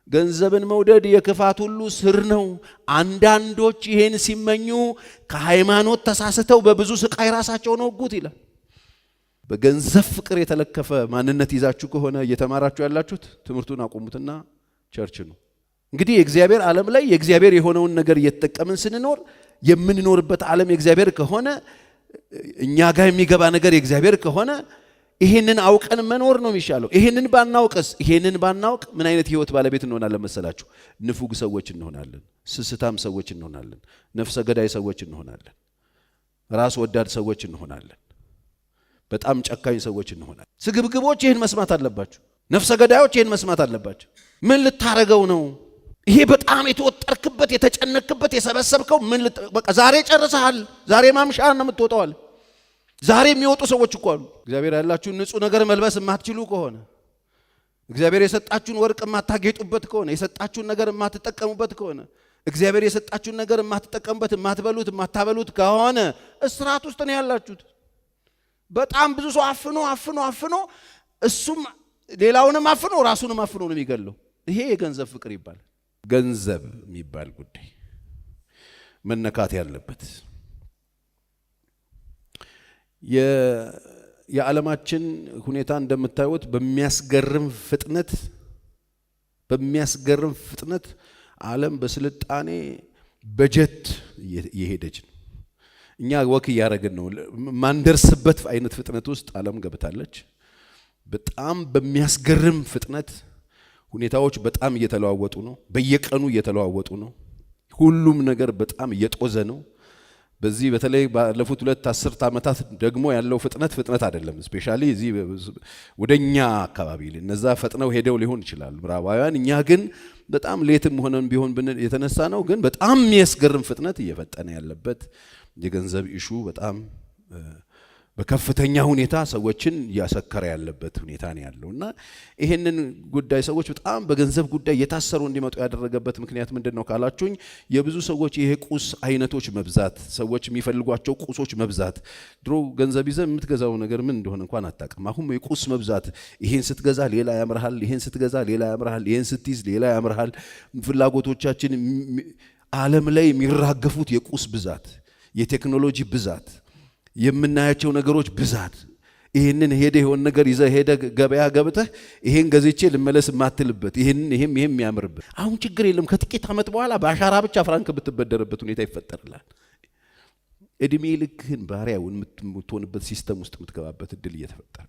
ገንዘብን መውደድ የክፋት ሁሉ ስር ነው። አንዳንዶች ይሄን ሲመኙ ከሃይማኖት ተሳስተው በብዙ ስቃይ ራሳቸውን ወጉት ይላል። በገንዘብ ፍቅር የተለከፈ ማንነት ይዛችሁ ከሆነ እየተማራችሁ ያላችሁት ትምህርቱን አቆሙትና ቸርች ነው። እንግዲህ የእግዚአብሔር ዓለም ላይ የእግዚአብሔር የሆነውን ነገር እየተጠቀምን ስንኖር የምንኖርበት ዓለም የእግዚአብሔር ከሆነ እኛ ጋር የሚገባ ነገር የእግዚአብሔር ከሆነ ይሄንን አውቀን መኖር ነው የሚሻለው። ይሄንን ባናውቅ ምን አይነት ህይወት ባለቤት እንሆናለን መሰላችሁ? ንፉግ ሰዎች እንሆናለን፣ ስስታም ሰዎች እንሆናለን፣ ነፍሰ ገዳይ ሰዎች እንሆናለን፣ ራስ ወዳድ ሰዎች እንሆናለን፣ በጣም ጨካኝ ሰዎች እንሆናለን። ስግብግቦች ይሄን መስማት አለባችሁ። ነፍሰ ገዳዮች ይሄን መስማት አለባችሁ። ምን ልታረገው ነው? ይሄ በጣም የተወጠርክበት የተጨነክበት የሰበሰብከው በቃ ዛሬ ጨርሰሃል፣ ዛሬ ማምሻን ነው የምትወጣው። ዛሬ የሚወጡ ሰዎች እኮ አሉ። እግዚአብሔር ያላችሁን ንጹህ ነገር መልበስ የማትችሉ ከሆነ፣ እግዚአብሔር የሰጣችሁን ወርቅ የማታጌጡበት ከሆነ፣ የሰጣችሁን ነገር የማትጠቀሙበት ከሆነ፣ እግዚአብሔር የሰጣችሁን ነገር የማትጠቀሙበት የማትበሉት የማታበሉት ከሆነ እስራት ውስጥ ነው ያላችሁት። በጣም ብዙ ሰው አፍኖ እሱም ሌላውንም አፍኖ ራሱንም አፍኖ ነው የሚገለው። ይሄ የገንዘብ ፍቅር ይባላል። ገንዘብ የሚባል ጉዳይ መነካት ያለበት የዓለማችን ሁኔታ እንደምታዩት በሚያስገርም ፍጥነት ዓለም በስልጣኔ በጀት እየሄደች ነው። እኛ ወክ እያደረግን ነው። ማንደርስበት አይነት ፍጥነት ውስጥ ዓለም ገብታለች። በጣም በሚያስገርም ፍጥነት ሁኔታዎች በጣም እየተለዋወጡ ነው። በየቀኑ እየተለዋወጡ ነው። ሁሉም ነገር በጣም እየጦዘ ነው። በዚህ በተለይ ባለፉት 2 ዓመታት ደግሞ ያለው ፍጥነት አይደለም። ስፔሻሊ እዚህ ወደኛ አካባቢ እነዛ ፈጥነው ሄደው ሊሆን ይችላል ምዕራባውያን። እኛ ግን በጣም ሌትም ሆነን ቢሆን የተነሳ ነው። ግን በጣም የሚያስገርም ፍጥነት እየፈጠነ ያለበት የገንዘብ ኢሹ በጣም በከፍተኛ ሁኔታ ሰዎችን እያሰከረ ያለበት ሁኔታ ነው ያለውና ይሄንን ጉዳይ ሰዎች በጣም በገንዘብ ጉዳይ የታሰሩ እንዲመጡ ያደረገበት ምክንያት ምንድነው ካላችሁኝ፣ የብዙ ሰዎች ይሄ ቁስ አይነቶች መብዛት፣ ሰዎች የሚፈልጓቸው ቁሶች መብዛት። ድሮ ገንዘብ ይዘህ የምትገዛው ነገር ምን እንደሆነ እንኳን አታውቅም። አሁን የቁስ መብዛት፣ ይሄን ስትገዛ ሌላ ያምርሃል፣ ይሄን ስትገዛ ሌላ ያምርሃል፣ ይሄን ስትይዝ ሌላ ያምርሃል። ፍላጎቶቻችን ዓለም ላይ የሚራገፉት የቁስ ብዛት፣ የቴክኖሎጂ ብዛት፣ የምናያቸው ነገሮች ብዛት። ይሄንን የሆነ ነገር ይዘህ ሄደህ ገበያ ገብተህ ይሄን ገዝቼ ልመለስ ማትልበት ይሄም የሚያምርበት። አሁን ችግር የለም። ከጥቂት ዓመት በኋላ በአሻራ ብቻ ፍራንክ ብትበደርበት ሁኔታ ይፈጠርላል። እድሜ ልክህን ባሪያውን የምትሆንበት ሲስተም ውስጥ የምትገባበት እድል እየተፈጠረ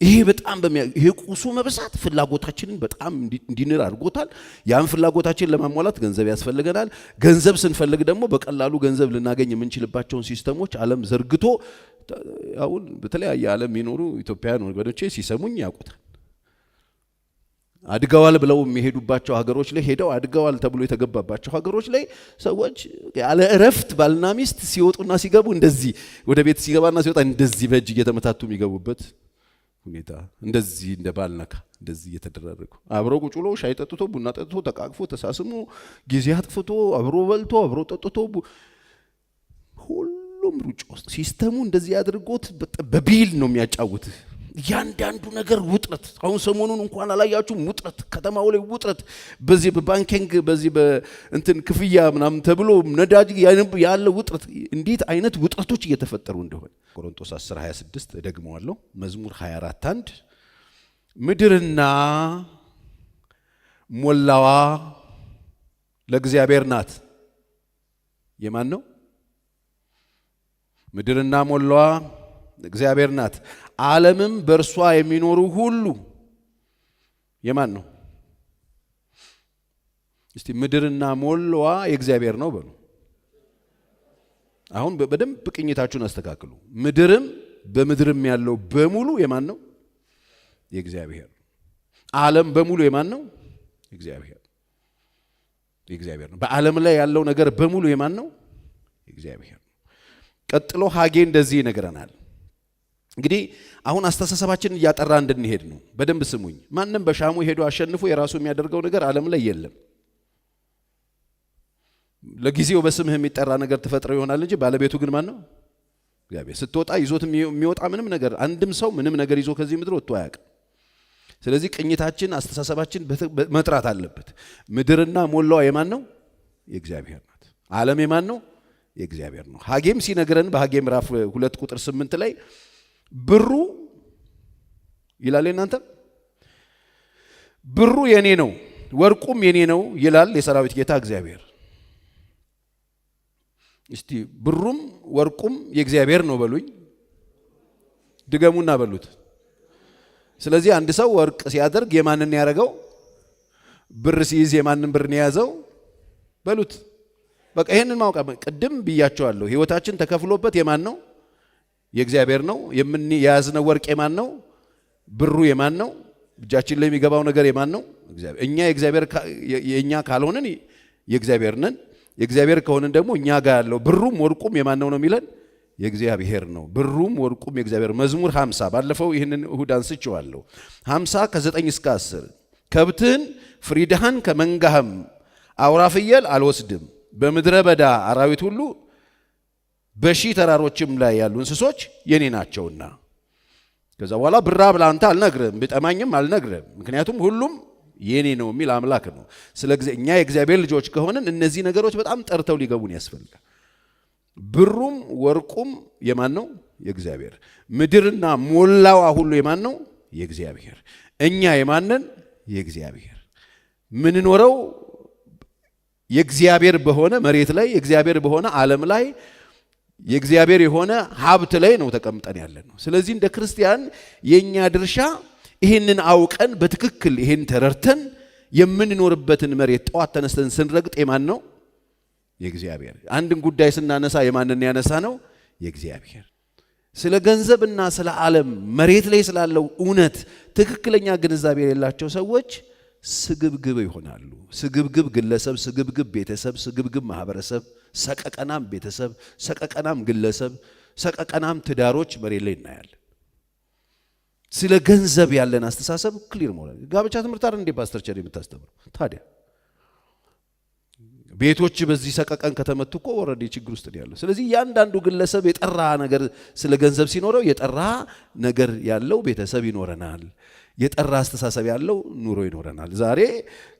ይሄ በጣም ይሄ ቁሱ መብዛት ፍላጎታችንን በጣም እንዲንር አድርጎታል። ያን ፍላጎታችንን ለማሟላት ገንዘብ ያስፈልገናል። ገንዘብ ስንፈልግ ደግሞ በቀላሉ ገንዘብ ልናገኝ የምንችልባቸውን ሲስተሞች ዓለም ዘርግቶ አሁን በተለያየ ዓለም የሚኖሩ ኢትዮጵያውያን ወገኖቼ ሲሰሙኝ ያውቁታል። አድገዋል ብለው የሚሄዱባቸው ሀገሮች ላይ ሄደው አድገዋል ተብሎ የተገባባቸው ሀገሮች ላይ ሰዎች ያለ እረፍት ባልና ሚስት ሲወጡና ሲገቡ እንደዚህ ወደ ቤት ሲገባና ሲወጣ እንደዚህ በእጅ እየተመታቱ የሚገቡበት ሁኔታ፣ እንደዚህ እንደ ባልነካ እንደዚህ እየተደረገ አብሮ ቁጭ ብሎ ሻይ ጠጥቶ ቡና ጠጥቶ ተቃቅፎ ተሳስሞ ጊዜ አጥፍቶ አብሮ በልቶ አብሮ ጠጥቶ ሁሉም ሩጫ ውስጥ ሲስተሙ እንደዚህ አድርጎት በቢል ነው የሚያጫውት። ያንዳንዱ ነገር ውጥረት። አሁን ሰሞኑን እንኳን አላያችሁም? ውጥረት፣ ከተማው ላይ ውጥረት፣ በዚህ በባንኪንግ በዚህ በእንትን ክፍያ ምናምን ተብሎ ነዳጅ ያለ ውጥረት። እንዴት አይነት ውጥረቶች እየተፈጠሩ እንደሆነ ቆሮንቶስ 10:26 ደግመዋለሁ። መዝሙር 24:1 ምድርና ሞላዋ ለእግዚአብሔር ናት። የማን ነው? ምድርና ሞላዋ እግዚአብሔር ናት። ዓለምም በእርሷ የሚኖሩ ሁሉ የማን ነው? እስቲ ምድርና ሞላዋ የእግዚአብሔር ነው በሉ። አሁን በደንብ ቅኝታችሁን አስተካክሉ። ምድርም በምድርም ያለው በሙሉ የማን ነው? የእግዚአብሔር። ዓለም በሙሉ የማን ነው? የእግዚአብሔር ነው። በዓለም ላይ ያለው ነገር በሙሉ የማን ነው? የእግዚአብሔር። ቀጥሎ ሀጌ እንደዚህ ይነግረናል። እንግዲህ አሁን አስተሳሰባችንን እያጠራ እንድንሄድ ነው። በደንብ ስሙኝ። ማንም በሻሙ ሄዶ አሸንፎ የራሱ የሚያደርገው ነገር ዓለም ላይ የለም። ለጊዜው በስምህ የሚጠራ ነገር ተፈጥሮ ይሆናል እንጂ ባለቤቱ ግን ማን ነው? እግዚአብሔር። ስትወጣ ይዞት የሚወጣ ምንም ነገር አንድም ሰው ምንም ነገር ይዞ ከዚህ ምድር ወጥቶ አያውቅም። ስለዚህ ቅኝታችን አስተሳሰባችን መጥራት አለበት። ምድርና ሞላዋ የማን ነው? የእግዚአብሔር ናት። ዓለም የማን ነው? የእግዚአብሔር ነው። ሐጌም ሲነግረን በሐጌ ምዕራፍ 2 ቁጥር 8 ላይ ብሩ ይላል እናንተ ብሩ የኔ ነው ወርቁም የኔ ነው ይላል የሰራዊት ጌታ እግዚአብሔር። እስቲ ብሩም ወርቁም የእግዚአብሔር ነው በሉኝ። ድገሙና በሉት። ስለዚህ አንድ ሰው ወርቅ ሲያደርግ የማንን ያደረገው? ብር ሲይዝ የማንን ብር ነው የያዘው? በሉት። በቃ ይሄንን ማውቃ ቅድም ብያቸዋለሁ። ህይወታችን ተከፍሎበት የማን ነው? የእግዚአብሔር ነው። የያዝነው ወርቅ የማን ነው? ብሩ የማን ነው? እጃችን ላይ የሚገባው ነገር የማን ነው? እግዚአብሔር። እኛ የእኛ ካልሆነን የእግዚአብሔር ነን። የእግዚአብሔር ከሆነን ደግሞ እኛ ጋር ያለው ብሩም ወርቁም የማን ነው የሚለን? የእግዚአብሔር ነው። ብሩም ወርቁም የእግዚአብሔር። መዝሙር 50 ባለፈው ይህንን እሁድ አንስቼዋለሁ። 50 ከ9 እስከ 10 ከብትህን ፍሪዳህን ከመንጋህም አውራ ፍየል አልወስድም፣ በምድረ በዳ አራዊት ሁሉ በሺህ ተራሮችም ላይ ያሉ እንስሶች የኔ ናቸውና። ከዛ በኋላ ብራብ ለአንተ አልነግርም፣ ብጠማኝም አልነግርም፣ ምክንያቱም ሁሉም የኔ ነው የሚል አምላክ ነው። ስለዚህ እኛ የእግዚአብሔር ልጆች ከሆንን እነዚህ ነገሮች በጣም ጠርተው ሊገቡን ያስፈልጋል። ብሩም ወርቁም የማን ነው? የእግዚአብሔር። ምድርና ሞላዋ ሁሉ የማን ነው? የእግዚአብሔር። እኛ የማንን? የእግዚአብሔር። ምንኖረው የእግዚአብሔር በሆነ መሬት ላይ የእግዚአብሔር በሆነ ዓለም ላይ የእግዚአብሔር የሆነ ሀብት ላይ ነው ተቀምጠን ያለ ነው። ስለዚህ እንደ ክርስቲያን የኛ ድርሻ ይሄንን አውቀን በትክክል ይሄን ተረርተን የምንኖርበትን መሬት ጠዋት ተነስተን ስንረግጥ የማን ነው? የእግዚአብሔር። አንድን ጉዳይ ስናነሳ የማንን ያነሳ ነው? የእግዚአብሔር። ስለ ገንዘብና ስለ ዓለም መሬት ላይ ስላለው እውነት ትክክለኛ ግንዛቤ የሌላቸው ሰዎች ስግብግብ ይሆናሉ። ስግብግብ ግለሰብ፣ ስግብግብ ቤተሰብ፣ ስግብግብ ማህበረሰብ፣ ሰቀቀናም ቤተሰብ፣ ሰቀቀናም ግለሰብ፣ ሰቀቀናም ትዳሮች መሬት ላይ እናያለን። ስለ ገንዘብ ያለን አስተሳሰብ ክሊር መሆን። ጋብቻ ትምህርት አይደል እንዴ ፓስተር ቸር የምታስተምረው? ታዲያ ቤቶች በዚህ ሰቀቀን ከተመቱ እኮ ኦሬዲ ችግር ውስጥ ነው ያለው። ስለዚህ እያንዳንዱ ግለሰብ የጠራ ነገር ስለ ገንዘብ ሲኖረው የጠራ ነገር ያለው ቤተሰብ ይኖረናል። የጠራ አስተሳሰብ ያለው ኑሮ ይኖረናል። ዛሬ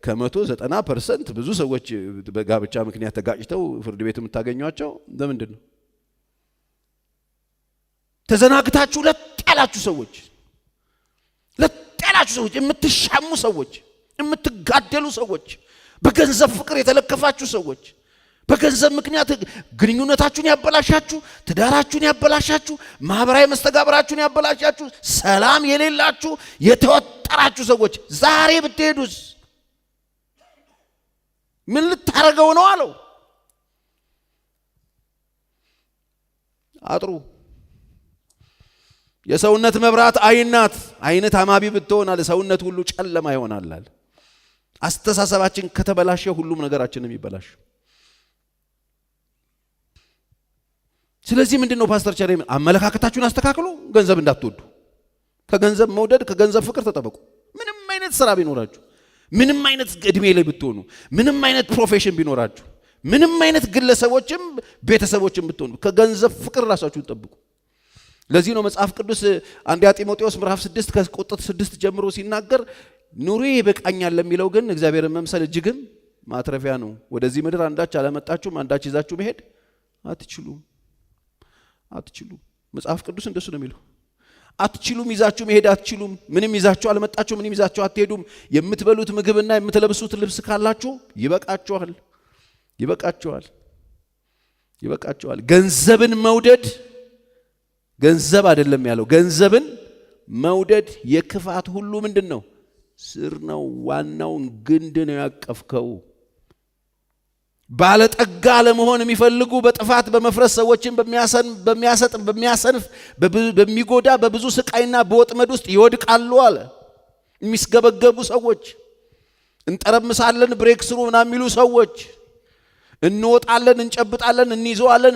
ከ190% ብዙ ሰዎች በጋብቻ ምክንያት ተጋጭተው ፍርድ ቤት የምታገኟቸው ለምንድን ነው? ተዘናግታችሁ ለጥ ያላችሁ ሰዎች፣ የምትሻሙ ሰዎች፣ የምትጋደሉ ሰዎች፣ በገንዘብ ፍቅር የተለከፋችሁ ሰዎች፣ በገንዘብ ምክንያት ግንኙነታችሁን ያበላሻችሁ፣ ትዳራችሁን ያበላሻችሁ፣ ማህበራዊ መስተጋብራችሁን ያበላሻችሁ፣ ሰላም የሌላችሁ የተወጠራችሁ ሰዎች ዛሬ ብትሄዱስ ምን ልታረገው ነው አለው? አጥሩ። የሰውነት መብራት አይን ናት። አይን ታማቢ ብትሆን አለ ሰውነት ሁሉ ጨለማ ይሆናል። አስተሳሰባችን ከተበላሸ ሁሉም ነገራችንም ይበላሽ። ስለዚህ ምንድነው ፓስተር ቸሬ አመለካከታችሁን አስተካክሉ። ገንዘብ እንዳትወዱ። ከገንዘብ መውደድ ከገንዘብ ፍቅር ተጠበቁ። ምንም አይነት ስራ ቢኖራችሁ፣ ምንም አይነት እድሜ ላይ ብትሆኑ፣ ምንም አይነት ፕሮፌሽን ቢኖራችሁ፣ ምንም አይነት ግለሰቦችም ቤተሰቦችም ብትሆኑ ከገንዘብ ፍቅር ራሳችሁን ጠብቁ። ለዚህ ነው መጽሐፍ ቅዱስ አንደኛ ጢሞቴዎስ ምዕራፍ 6 ከቁጥር 6 ጀምሮ ሲናገር ኑሮ ይበቃኛል ለሚለው ግን እግዚአብሔርን መምሰል እጅግም ማትረፊያ ነው። ወደዚህ ምድር አንዳች አላመጣችሁም፣ አንዳች ይዛችሁ መሄድ አትችሉም። መጽሐፍ ቅዱስ እንደሱ ነው የሚለው። አትችሉም፣ ይዛችሁ መሄድ አትችሉም። ምንም ይዛችሁ አልመጣችሁ፣ ምንም ይዛችሁ አትሄዱም። የምትበሉት ምግብና የምትለብሱት ልብስ ካላችሁ ይበቃችኋል። ገንዘብን መውደድ ገንዘብ አይደለም ያለው። ገንዘብን መውደድ የክፋት ሁሉ ምንድን ነው? ስር ነው። ዋናውን ግንድ ነው ያቀፍከው። ባለጠጋ ለመሆን የሚፈልጉ በጥፋት በመፍረስ ሰዎችን በሚያሰንፍ በሚጎዳ በብዙ ስቃይና በወጥመድ ውስጥ ይወድቃሉ አለ። የሚስገበገቡ ሰዎች፣ እንጠረምሳለን ብሬክ ስሩ ምናምን የሚሉ ሰዎች፣ እንወጣለን፣ እንጨብጣለን፣ እንይዘዋለን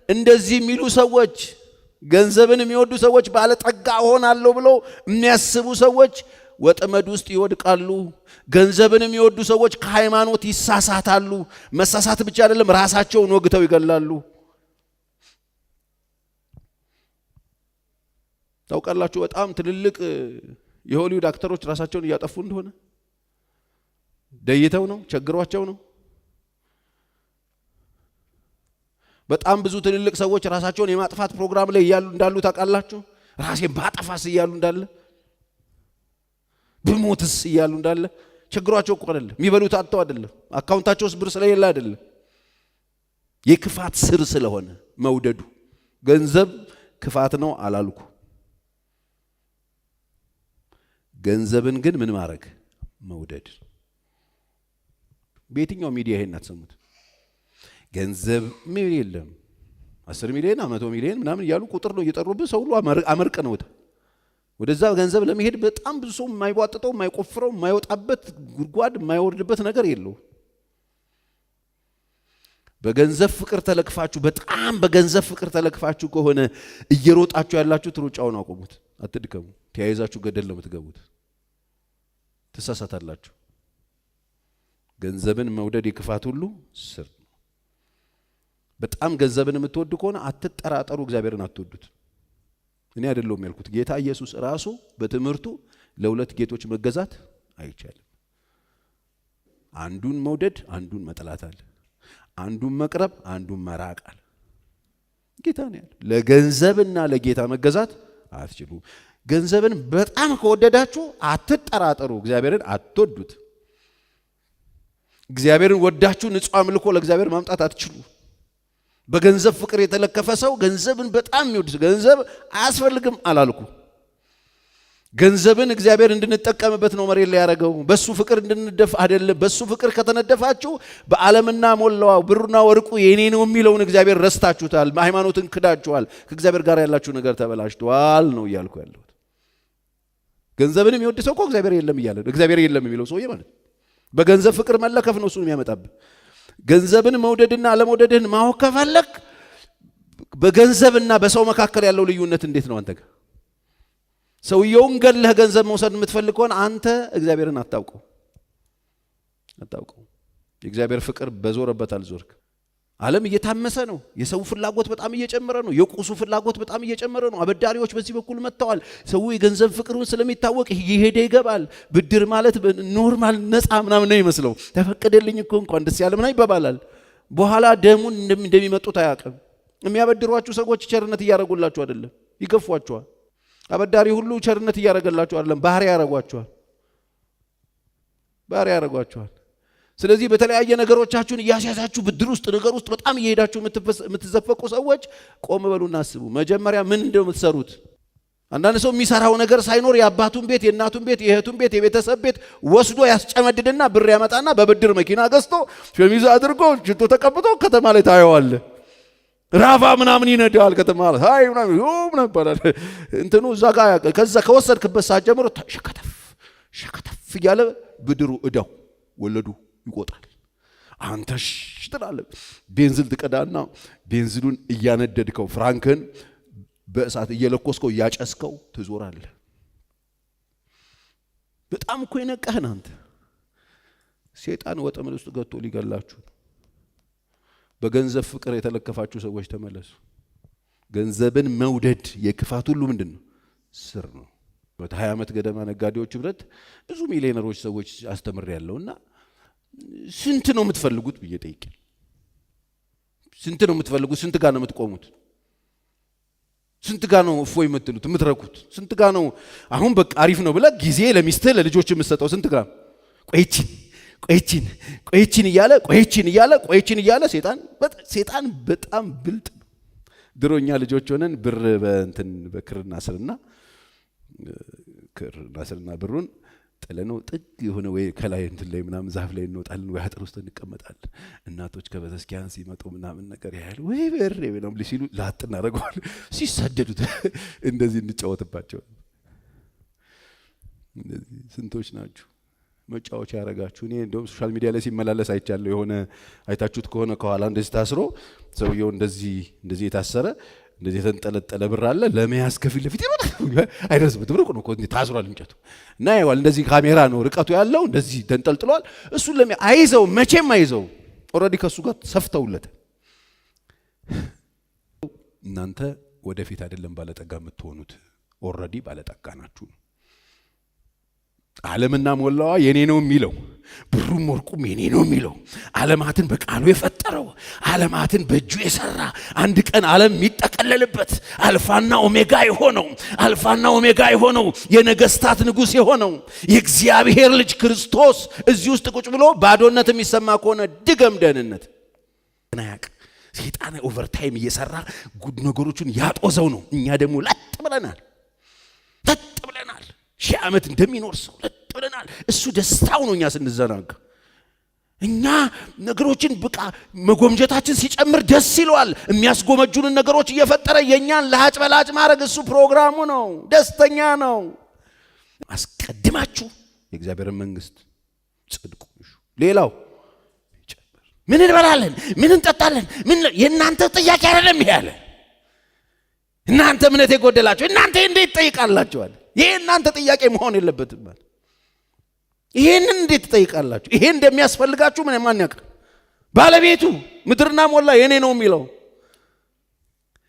እንደዚህ የሚሉ ሰዎች፣ ገንዘብን የሚወዱ ሰዎች፣ ባለጠጋ እሆናለሁ ብለው የሚያስቡ ሰዎች ወጥመድ ውስጥ ይወድቃሉ። ገንዘብን የሚወዱ ሰዎች ከሃይማኖት ይሳሳታሉ። መሳሳት ብቻ አይደለም፣ ራሳቸውን ወግተው ይገላሉ። ታውቃላችሁ፣ በጣም ትልልቅ የሆሊውድ አክተሮች ራሳቸውን እያጠፉ እንደሆነ ደይተው ነው፣ ቸግሯቸው ነው። በጣም ብዙ ትልልቅ ሰዎች ራሳቸውን የማጥፋት ፕሮግራም ላይ እንዳሉ ታውቃላችሁ። ራሴን ባጠፋስ እያሉ እንዳለ፣ ብሞትስ እያሉ እንዳለ። ቸግሯቸው እኮ አይደለም፣ የሚበሉት አጥተው አይደለም፣ አካውንታቸው ውስጥ ብር ስለሌለ አይደለም። የክፋት ስር ስለሆነ መውደዱ። ገንዘብ ክፋት ነው አላልኩ። ገንዘብን ግን ምን ማድረግ? መውደድ። በየትኛው ሚዲያ ይሄን አትሰሙት? ገንዘብ ምን የለም 10 ሚሊዮን 100 ሚሊዮን ምናምን እያሉ ቁጥር ነው እየጠሩብን ሰው ሁሉ አመርቅ ነው። ወደዛ ገንዘብ ለመሄድ በጣም ብዙ ሰው የማይዋጥጠው የማይቆፍረው የማይወጣበት ጉድጓድ የማይወርድበት ነገር የለው። በገንዘብ ፍቅር ተለክፋችሁ በጣም በገንዘብ ፍቅር ተለክፋችሁ ከሆነ እየሮጣችሁ ያላችሁት ሩጫውን አቆሙት። አትድከሙ። ተያይዛችሁ ገደል ነው የምትገቡት። ትሳሳታላችሁ። ገንዘብን መውደድ የክፋት ሁሉ ስር ነው። በጣም ገንዘብን የምትወዱ ከሆነ አትጠራጠሩ፣ እግዚአብሔርን አትወዱት። እኔ አይደለሁም ያልኩት፣ ጌታ ኢየሱስ ራሱ በትምህርቱ ለሁለት ጌቶች መገዛት አይቻልም። አንዱን መውደድ አንዱን መጥላት አለ። አንዱን መቅረብ አንዱን መራቅ አለ። ጌታ ነው ያለው። ለገንዘብና ለጌታ መገዛት አትችሉ። ገንዘብን በጣም ከወደዳችሁ አትጠራጠሩ፣ እግዚአብሔርን አትወዱት። እግዚአብሔርን ወዳችሁ ንጹህ አምልኮ ለእግዚአብሔር ማምጣት አትችሉ። በገንዘብ ፍቅር የተለከፈ ሰው ገንዘብን በጣም የሚወድ ገንዘብ አያስፈልግም አላልኩ። ገንዘብን እግዚአብሔር እንድንጠቀምበት ነው መሬት ላይ ያደረገው። በሱ ፍቅር እንድንደፍ አይደለም። በሱ ፍቅር ከተነደፋችሁ በዓለምና ሞላው ብሩና ወርቁ የኔ ነው የሚለውን እግዚአብሔር ረስታችሁታል። ሃይማኖትን ክዳችኋል። ከእግዚአብሔር ጋር ያላችሁ ነገር ተበላሽቷል ነው እያልኩ ያለሁት። ገንዘብን የሚወድ ሰው እኮ እግዚአብሔር የለም እያለ እግዚአብሔር የለም የሚለው ሰውዬ ማለት በገንዘብ ፍቅር መለከፍ ነው እሱን የሚያመጣብህ። ገንዘብን መውደድና አለመውደድህን ማወቅ ከፈለክ በገንዘብና በሰው መካከል ያለው ልዩነት እንዴት ነው? አንተ ጋር ሰውየውን ገለህ ገንዘብ መውሰድ የምትፈልግ ከሆነ አንተ እግዚአብሔርን አታውቀው። የእግዚአብሔር ፍቅር በዞረበት አልዞርክ። ዓለም እየታመሰ ነው። የሰው ፍላጎት በጣም እየጨመረ ነው። የቁሱ ፍላጎት በጣም እየጨመረ ነው። አበዳሪዎች በዚህ በኩል መጥተዋል። ሰው የገንዘብ ፍቅሩን ስለሚታወቅ ይሄደ ይገባል። ብድር ማለት ኖርማል ነፃ ምናምን ነው ይመስለው። ተፈቀደልኝ እኮ እንኳን ደስ ያለ ምናምን ይባባላል። በኋላ ደሙን እንደሚመጡት አያውቅም። የሚያበድሯችሁ ሰዎች ቸርነት እያደረጉላችሁ አይደለም፣ ይገፏችኋል። አበዳሪ ሁሉ ቸርነት እያደረገላችሁ አይደለም፣ ባህሪያ ያደረጓችኋል። ስለዚህ በተለያየ ነገሮቻችሁን እያስያዛችሁ ብድር ውስጥ ነገር ውስጥ በጣም እየሄዳችሁ የምትዘፈቁ ሰዎች ቆም በሉና አስቡ። መጀመሪያ ምን እንደምትሰሩት። አንዳንድ ሰው የሚሰራው ነገር ሳይኖር የአባቱን ቤት፣ የእናቱን ቤት፣ የእህቱን ቤት፣ የቤተሰብ ቤት ወስዶ ያስጨመድድና ብር ያመጣና በብድር መኪና ገዝቶ ሸሚዝ አድርጎ ሽቶ ተቀብቶ ከተማ ላይ ታየዋል። ራፋ ምናምን ይነዳል ከተማ ላይ ሃይ ምናምን ነበር እንትኑ እዛ ጋር ከዛ ከወሰድክበት ሰዓት ጀምሮ ሸከተፍ እያለ ብድሩ እዳው ወለዱ ይቆጣል። አንተሽ ትላለህ። ቤንዚን ትቀዳና ቤንዚኑን እያነደድከው ፍራንክን በእሳት እየለኮስከው እያጨስከው ትዞራለህ። በጣም እኮ የነቃህን አንተ። ሰይጣን ወጥመድ ውስጥ ገብቶ ሊገላችሁ። በገንዘብ ፍቅር የተለከፋችሁ ሰዎች ተመለሱ። ገንዘብን መውደድ የክፋት ሁሉ ምንድነው? ስር ነው። በ20 ዓመት ገደማ ነጋዴዎች ህብረት ብዙ ሚሊዮነሮች ሰዎች አስተምር ያለውና ስንት ነው የምትፈልጉት ብዬ ጠይቄ፣ ስንት ነው የምትፈልጉት? ስንት ጋር ነው የምትቆሙት? ስንት ጋር ነው እፎይ የምትሉት የምትረኩት? ስንት ጋር ነው አሁን በቃ አሪፍ ነው ብለህ ጊዜ ለሚስትህ ለልጆች የምትሰጠው? ስንት ጋር ቆይቺን እያለ ሰይጣን በጣም ብልጥ ነው። ድሮኛ ልጆች ሆነን ብር በክርና ስርና ብሩን ጥለነው ጥግ የሆነ ወይ ከላይ እንትን ላይ ምናምን ዛፍ ላይ እንወጣለን፣ ወይ አጥር ውስጥ እንቀመጣለን። እናቶች ከቤተክርስቲያን ሲመጡ ምናምን ነገር ያህል ወይ በሬ ምናምን ሲሉ ላጥ እናደርገዋል። ሲሰደዱት እንደዚህ እንጫወትባቸው። እንደዚህ ስንቶች ናችሁ መጫወቻ ያረጋችሁ? እኔ እንደውም ሶሻል ሚዲያ ላይ ሲመላለስ አይቻለሁ። የሆነ አይታችሁት ከሆነ ከኋላ እንደዚህ ታስሮ ሰውየው እንደዚህ የታሰረ እንደዚህ የተንጠለጠለ ብር አለ። ለመያዝ ከፊት ለፊት ይሮጣል። አይደርስበት ብር ነው እኮ ታስሯል እንጨቱ እና ያው እንደዚህ ካሜራ ነው ርቀቱ ያለው እንደዚህ ተንጠልጥሏል። እሱን አይዘው መቼም አይዘው። ኦሬዲ ከሱ ጋር ሰፍተውለት። እናንተ ወደፊት አይደለም ባለጠጋ የምትሆኑት፣ ኦሬዲ ባለጠጋ ናችሁ። ዓለምና ሞላዋ የኔ ነው የሚለው ብሩም ወርቁም የኔ ነው የሚለው ዓለማትን በቃሉ የፈጠረው ዓለማትን በእጁ የሰራ አንድ ቀን ዓለም የሚጠቀለልበት አልፋና ኦሜጋ የሆነው የነገስታት ንጉሥ የሆነው የእግዚአብሔር ልጅ ክርስቶስ እዚህ ውስጥ ቁጭ ብሎ ባዶነት የሚሰማ ከሆነ ድገም ደህንነት ናያቅ ሰይጣን ኦቨርታይም እየሰራ ጉድ ነገሮችን ያጦዘው ነው። እኛ ደግሞ ለጥ ብለናል። ሺህ ዓመት እንደሚኖር ሰው ለጥ ብለናል። እሱ ደስታው ነው። እኛ ስንዘናጋ እኛ ነገሮችን በቃ መጎምጀታችን ሲጨምር ደስ ይለዋል። የሚያስጎመጁንን ነገሮች እየፈጠረ የኛን ለሃጭ በላጭ ማድረግ እሱ ፕሮግራሙ ነው። ደስተኛ ነው። አስቀድማችሁ የእግዚአብሔርን መንግስት ጽድቁ ሌላው ይጨምር። ምን እንበላለን፣ ምን እንጠጣለን፣ ምን የእናንተ ጥያቄ አይደለም ይሄ አለ። እናንተ እምነት የጎደላችሁ እናንተ እንዴት ትጠይቃላችኋል? ይሄ እናንተ ጥያቄ መሆን የለበትም ማለት ይሄንን እንዴት ትጠይቃላችሁ? ይሄ እንደሚያስፈልጋችሁ ማን ያውቃል? ባለቤቱ ምድርና ሞላ የኔ ነው የሚለው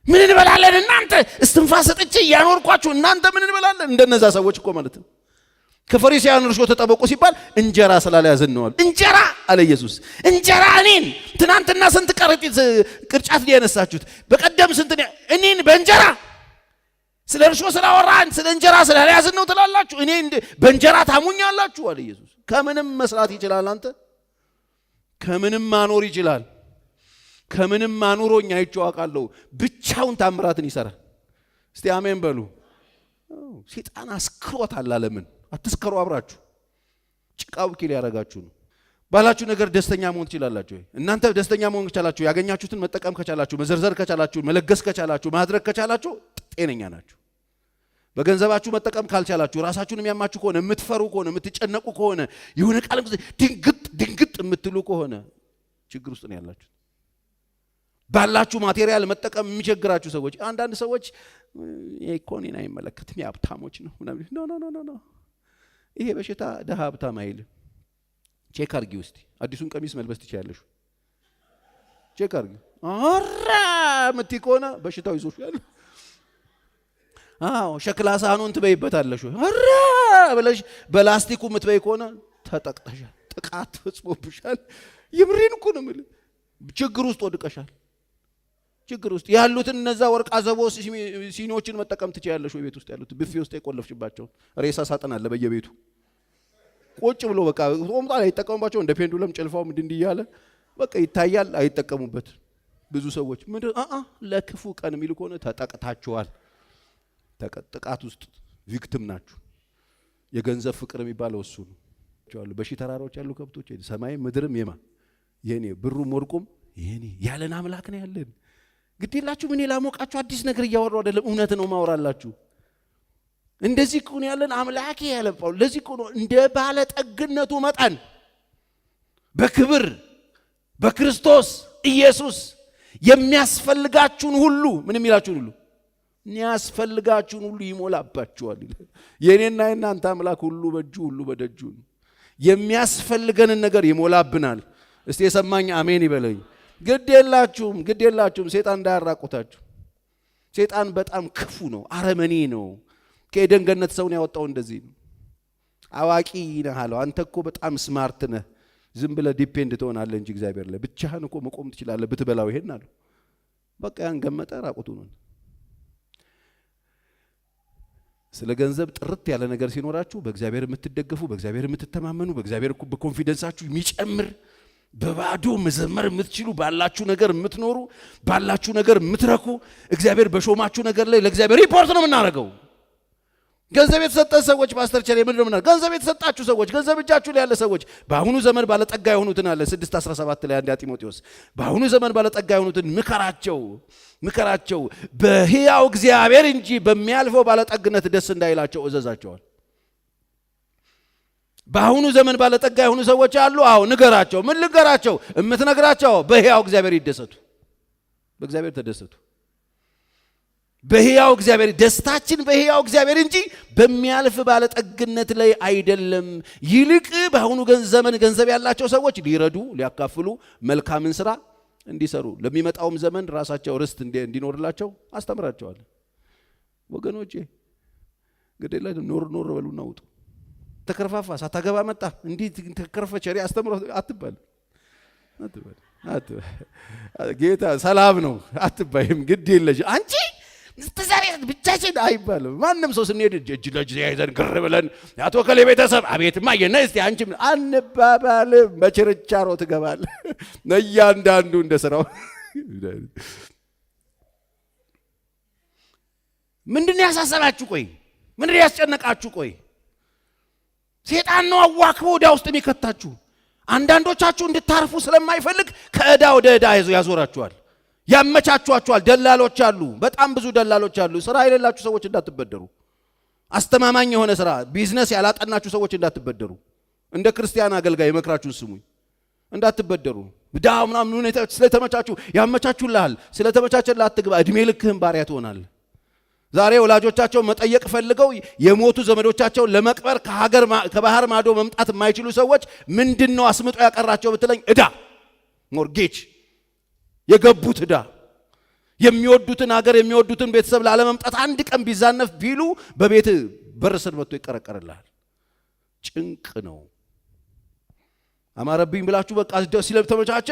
ምን እንበላለን እናንተ እስትንፋስ ሰጥቼ ያኖርኳችሁ እናንተ ምን እንበላለን? እንደነዛ ሰዎች እኮ ማለት ነው። ከፈሪሳውያን እርሾ ተጠበቁ ሲባል እንጀራ ስላልያዝን ነው አለ። እንጀራ አለ ኢየሱስ። እንጀራ እኔን ትናንትና ስንት ቅርጫት ያነሳችሁት በቀደም ስንት እኔን በእንጀራ ስለ እርሾ ስላወራን ስለ እንጀራ ስላልያዝን ነው ትላላችሁ? እኔ በእንጀራ ታሙኛላችሁ አለ ኢየሱስ። ከምንም መስራት ይችላል። አንተ ከምንም ማኖር ይችላል። ከምንም ማኖሮኛ አይጨዋቃለሁ። ብቻውን ታምራትን ይሰራል። እስቲ አሜን በሉ። ሰይጣን አስክሮታል ዓለምን። አትስከሩ። አብራችሁ ጭቃው ኪል ያረጋችሁ ነው። ባላችሁ ነገር ደስተኛ መሆን ትችላላችሁ። እናንተ ደስተኛ መሆን ከቻላችሁ፣ ያገኛችሁትን መጠቀም ከቻላችሁ፣ መዘርዘር ከቻላችሁ፣ መለገስ ከቻላችሁ፣ ማድረግ ከቻላችሁ ጤነኛ ናችሁ። በገንዘባችሁ መጠቀም ካልቻላችሁ፣ ራሳችሁን የሚያማችሁ ከሆነ፣ የምትፈሩ ከሆነ፣ የምትጨነቁ ከሆነ፣ የሆነ ቃል ድንግጥ የምትሉ ከሆነ ችግር ውስጥ ነው ያላችሁ። ባላችሁ ማቴሪያል መጠቀም የሚቸግራችሁ ሰዎች፣ አንዳንድ ሰዎች ኢኮኖሚን አይመለከትም የሀብታሞች ነው ምናምን። ኖ ይሄ በሽታ ደሃ ሀብታም አይልም። ቼክ አርጊ ውስጥ አዲሱን ቀሚስ መልበስ ትችያለሽ። ቼክ አርጊ። አራ ምትይ ከሆነ በሽታው ይዞሻል። ሸክላ ሳህኑን ትበይበታለሽ። አራ ብለሽ በላስቲኩ ምትበይ ከሆነ ተጠቅተሻል። ጥቃት ተጽፎብሻል። ይምሪን እኮ ነው የምልህ። ችግር ውስጥ ወድቀሻል። ችግር ውስጥ ያሉትን እነዛ ወርቅ አዘቦ ሲኒዎችን መጠቀም ትችያለሽ። ወይ ቤት ውስጥ ያሉት ብፌ ውስጥ የቆለፍሽባቸው ሬሳ ሳጥን አለ በየቤቱ ቁጭ ብሎ በቃ ጾምጣ ላይ ይጠቀሙባቸው እንደ ፔንዱለም ጭልፋው እንዲህ እያለ በቃ ይታያል። አይጠቀሙበት ብዙ ሰዎች ምንድን ለክፉ ቀን የሚሉ ከሆነ ተጠቅታችኋል። ጥቃት ውስጥ ቪክቲም ናችሁ። የገንዘብ ፍቅር የሚባለው እሱ ነው። በሺህ ተራራዎች ያሉ ከብቶች ሰማይ ምድርም የኔ ብሩም ወርቁም የኔ ያለን አምላክ ነው ያለን። ግዴላችሁ ምን ላሞቃችሁ አዲስ ነገር እያወራው አይደለም፣ እውነት ነው ማወራላችሁ። እንደዚህ እኮ ነው ያለን አምላክ ያለፈው። ለዚህ እኮ ነው እንደ ባለ ጠግነቱ መጠን በክብር በክርስቶስ ኢየሱስ የሚያስፈልጋችሁን ሁሉ ምን የሚላችሁን ሁሉ የሚያስፈልጋችሁን ሁሉ ይሞላባችኋል። የኔና የናንተ አምላክ ሁሉ በእጁ ሁሉ በደጁ ነው። የሚያስፈልገንን ነገር ይሞላብናል። እስቲ የሰማኝ አሜን ይበለኝ። ግድ የላችሁም ሰይጣን እንዳያራቁታችሁ። ሰይጣን በጣም ክፉ ነው፣ አረመኔ ነው። ከኤደን ገነት ሰውን ያወጣው እንደዚህ ነው። አዋቂ ነህ አለው። አንተ እኮ በጣም ስማርት ነህ፣ ዝም ብለህ ዲፔንድ ትሆናለህ እንጂ እግዚአብሔር ላይ ብቻህን እኮ መቆም ትችላለህ ብትበላው ይሄን አለው። በቃ ያን ገመጠ፣ ራቁቱ ነው። ስለ ገንዘብ ጥርት ያለ ነገር ሲኖራችሁ በእግዚአብሔር የምትደገፉ፣ በእግዚአብሔር የምትተማመኑ፣ በእግዚአብሔር በኮንፊደንሳችሁ የሚጨምር በባዶ መዘመር የምትችሉ፣ ባላችሁ ነገር የምትኖሩ፣ ባላችሁ ነገር የምትረኩ፣ እግዚአብሔር በሾማችሁ ነገር ላይ ለእግዚአብሔር ሪፖርት ነው የምናደርገው። ገንዘብ የተሰጠን ሰዎች ፓስተር ቸሬ ምንድነው ምናል? ገንዘብ የተሰጣችሁ ሰዎች፣ ገንዘብ እጃችሁ ላይ ያለ ሰዎች በአሁኑ ዘመን ባለጠጋ የሆኑትን አለ 6:17 ላይ አንድ ጢሞቴዎስ በአሁኑ ዘመን ባለጠጋ የሆኑትን ምከራቸው በሕያው እግዚአብሔር እንጂ በሚያልፈው ባለጠግነት ደስ እንዳይላቸው እዘዛቸዋል። በአሁኑ ዘመን ባለጠጋ የሆኑ ሰዎች አሉ። ንገራቸው። ምን ልንገራቸው? የምትነግራቸው በሕያው እግዚአብሔር ይደሰቱ፣ በእግዚአብሔር ተደሰቱ። በሕያው እግዚአብሔር ደስታችን በሕያው እግዚአብሔር እንጂ በሚያልፍ ባለጠግነት ላይ አይደለም። ይልቅ በአሁኑ ዘመን ገንዘብ ያላቸው ሰዎች ሊረዱ፣ ሊያካፍሉ፣ መልካምን ስራ እንዲሰሩ ለሚመጣውም ዘመን ራሳቸው ርስት እንዲኖርላቸው አስተምራቸዋል። ወገኖቼ ግዴላ ኖር በሉና ውጡ። ተከረፋፋ ሳታገባ መጣ እንዲህ ተከረፈች አስተምሮ አትባል። ጌታ ሰላም ነው አትባይም። ግድ የለሽ አንቺ ተዛሬ ብቻችን አይባልም። ማንም ሰው ስንሄድ እጅ ለእጅ ያይዘን ግር ብለን አቶ ከሌ ቤተሰብ አቤትማ የነ እስቲ አንቺ አንባባልም። በችርቻሮ ትገባለህ። እያንዳንዱ እንደ ስራው። ምንድን ያሳሰባችሁ? ቆይ ምንድን ያስጨነቃችሁ? ቆይ ሴጣን ነው አዋክቦ ወዳ ውስጥ የሚከታችሁ። አንዳንዶቻችሁ እንድታርፉ ስለማይፈልግ ከዕዳ ወደ ዕዳ ያዞራችኋል፣ ያመቻቿችኋል። ደላሎች አሉ፣ በጣም ብዙ ደላሎች አሉ። ስራ የሌላችሁ ሰዎች እንዳትበደሩ። አስተማማኝ የሆነ ስራ ቢዝነስ ያላጠናችሁ ሰዎች እንዳትበደሩ። እንደ ክርስቲያን አገልጋይ መክራችሁን ስሙኝ፣ እንዳትበደሩ። ዳው ምናምን ሁኔታ ስለተመቻችሁ ያመቻቹልሃል። ስለተመቻቸልህ አትግባ። እድሜ ልክህን ባሪያ ትሆናለህ። ዛሬ ወላጆቻቸው መጠየቅ ፈልገው የሞቱ ዘመዶቻቸውን ለመቅበር ከባህር ማዶ መምጣት የማይችሉ ሰዎች ምንድነው አስምጦ ያቀራቸው ብትለኝ፣ ዕዳ፣ ሞርጌጅ፣ የገቡት ዕዳ። የሚወዱትን ሀገር የሚወዱትን ቤተሰብ ላለመምጣት አንድ ቀን ቢዛነፍ ቢሉ በቤት በር ስር መጥቶ ይቀረቀርልሃል። ጭንቅ ነው። አማረብኝ ብላችሁ በቃ ስለተመቻቸ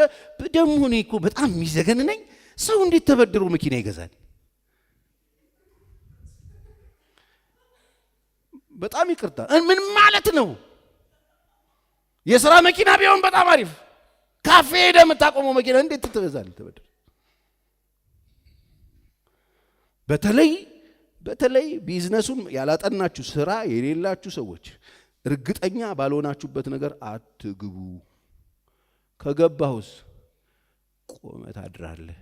ደግሞ እኔ እኮ በጣም የሚዘገንነኝ ሰው እንዴት ተበድሮ መኪና ይገዛል? በጣም ይቅርታ ምን ማለት ነው? የሥራ መኪና ቢሆን በጣም አሪፍ። ካፌ ሄደ የምታቆመው መኪና እንዴት ትገዛለህ? ተበድር። በተለይ ቢዝነሱን ያላጠናችሁ ስራ የሌላችሁ ሰዎች እርግጠኛ ባልሆናችሁበት ነገር አትግቡ። ከገባሁስ ቆመት አድራለህ።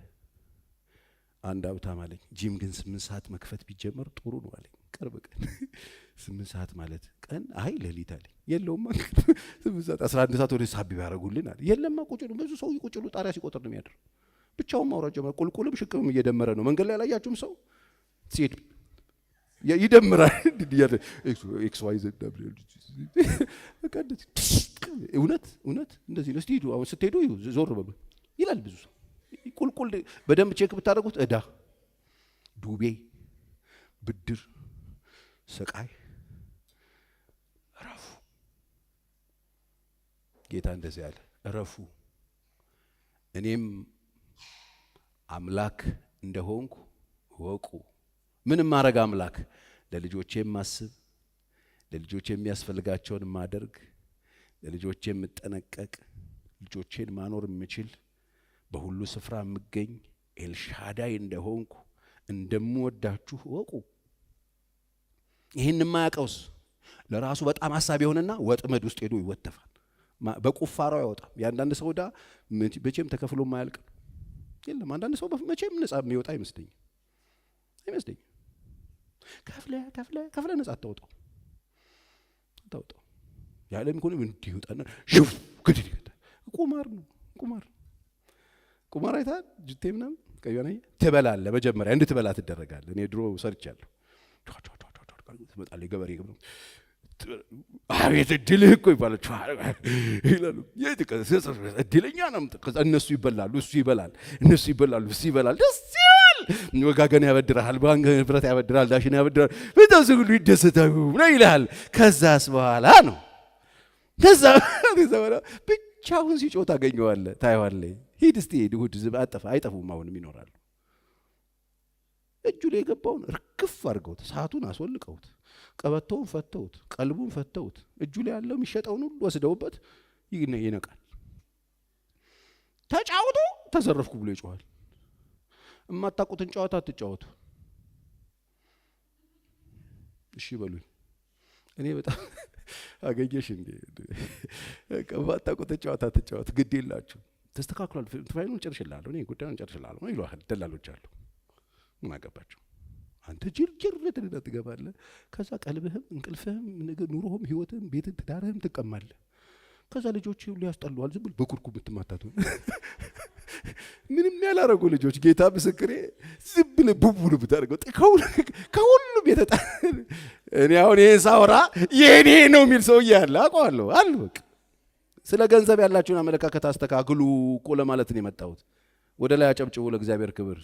አንድ ሀብታም አለኝ፣ ጂም ግን 8 ሰዓት መክፈት ቢጀመር ጥሩ ነው አለኝ። ቅርብ ቀን 8 ሰዓት ማለት ቀን አይ ሌሊት አለኝ። የለውማ 8 ሰዓት 11 ሰዓት ወደ ሳቢ ያደርጉልን አለ። የለማ ቁጭ ነው። ብዙ ሰው ቁጭ ነው፣ ጣሪያ ሲቆጥር ነው የሚያድር። ብቻውን ማውራት ጀመረ። ቁልቁልም ሽቅብም እየደመረ ነው። መንገድ ላይ ያላያችሁም ሰው ሲሄድ ይደምራል። ኤክስ ዋይ ዘድ ደብሊው እውነት እንደዚህ ነው። ስትሄዱ አሁን ስትሄዱ ዞር በሉ ይላል ብዙ ሰው። ቁልቁል በደንብ ቼክ ብታደርጉት ዕዳ፣ ዱቤ፣ ብድር፣ ስቃይ። እረፉ። ጌታ እንደዚህ ያለ እረፉ፣ እኔም አምላክ እንደሆንኩ ወቁ። ምንም ማድረግ አምላክ ለልጆቼ የማስብ፣ ለልጆቼ የሚያስፈልጋቸውን ማደርግ፣ ለልጆቼ የምጠነቀቅ፣ ልጆቼን ማኖር የምችል፣ በሁሉ ስፍራ የምገኝ ኤልሻዳይ እንደሆንኩ እንደምወዳችሁ ወቁ። ይህን የማያውቀውስ ለራሱ በጣም ሐሳብ የሆነና ወጥመድ ውስጥ ሄዶ ይወተፋል። በቁፋሮ አይወጣም። የአንዳንድ ሰው ዕዳ መቼም ተከፍሎ የማያልቅ የለም። አንዳንድ ሰው መቼም ነፃ የሚወጣ አይመስለኝም። ከፍለ ነፃ አታውጣው። ያለም ኮን እንዲህ ይወጣና ሽፍ ግድ ቁማር አይታል። ጅቴ ምናምን ቀዩና ትበላለህ። መጀመሪያ እንድትበላ ትደረጋለህ። እኔ ድሮ ሰርቻለሁ። ትመጣለህ ገበሬ ነው። አቤት እድልህ እኮ ይባላል ይላሉ። እድለኛ ነው። እነሱ ይበላሉ፣ እሱ ይበላል፣ እነሱ ይበላሉ፣ እሱ ይበላል። ደስ ይላል። ወጋገን ያበድራል፣ ባንክ ብረት ያበድራል፣ ዳሽን ያበድራል። በጣም ሁሉ ይደሰታሉ ነው ይላል። ከዛስ በኋላ ነው በኋላ ብቻውን ሲጮህ ታገኘዋለህ፣ ታየዋለህ። ሂድ እስቲ እሑድ አይጠፉም፣ አሁንም ይኖራሉ። እጁ ላይ የገባውን እርግፍ አድርገውት፣ ሰዓቱን አስወልቀውት፣ ቀበቶውን ፈተውት፣ ቀልቡን ፈተውት፣ እጁ ላይ ያለው የሚሸጠውን ሁሉ ወስደውበት ይነቃል። ተጫውቶ ተዘረፍኩ ብሎ ይጮሃል። የማታውቁትን ጨዋታ አትጫወቱ። እሺ በሉኝ። እኔ በጣም አገኘሽ እንዴ? የማታውቁትን ጨዋታ አትጫወቱ። ግድ የላችሁ፣ ተስተካክሏል፣ ፋይሉን ጨርሽላለሁ፣ እኔ ጉዳዩን ጨርሽላለሁ ነው ይሏል። ደላሎች አሉ። ምን አገባቸው? አንተ ጅርጅር ለተደዳ ትገባለህ። ከዛ ቀልብህም እንቅልፍህም ኑሮህም ህይወትህም ቤትህም ትዳርህም ትቀማለህ። ከዛ ልጆች ሁሉ ያስጠሉዋል። ዝም ብሎ በኩርኩም የምትማታቱ ምንም ያላረጉ ልጆች፣ ጌታ ምስክሬ፣ ዝም ብለህ ቡቡሉ ብታደርገው ከሁሉም የተጣ እኔ አሁን ይሄን ሳወራ የኔ ነው የሚል ሰውዬ አለ፣ አውቀዋለሁ አለ። በቃ ስለ ገንዘብ ያላችሁን አመለካከት አስተካክሉ እኮ ለማለት ነው የመጣሁት። ወደ ላይ አጨብጭቡ ለእግዚአብሔር ክብር።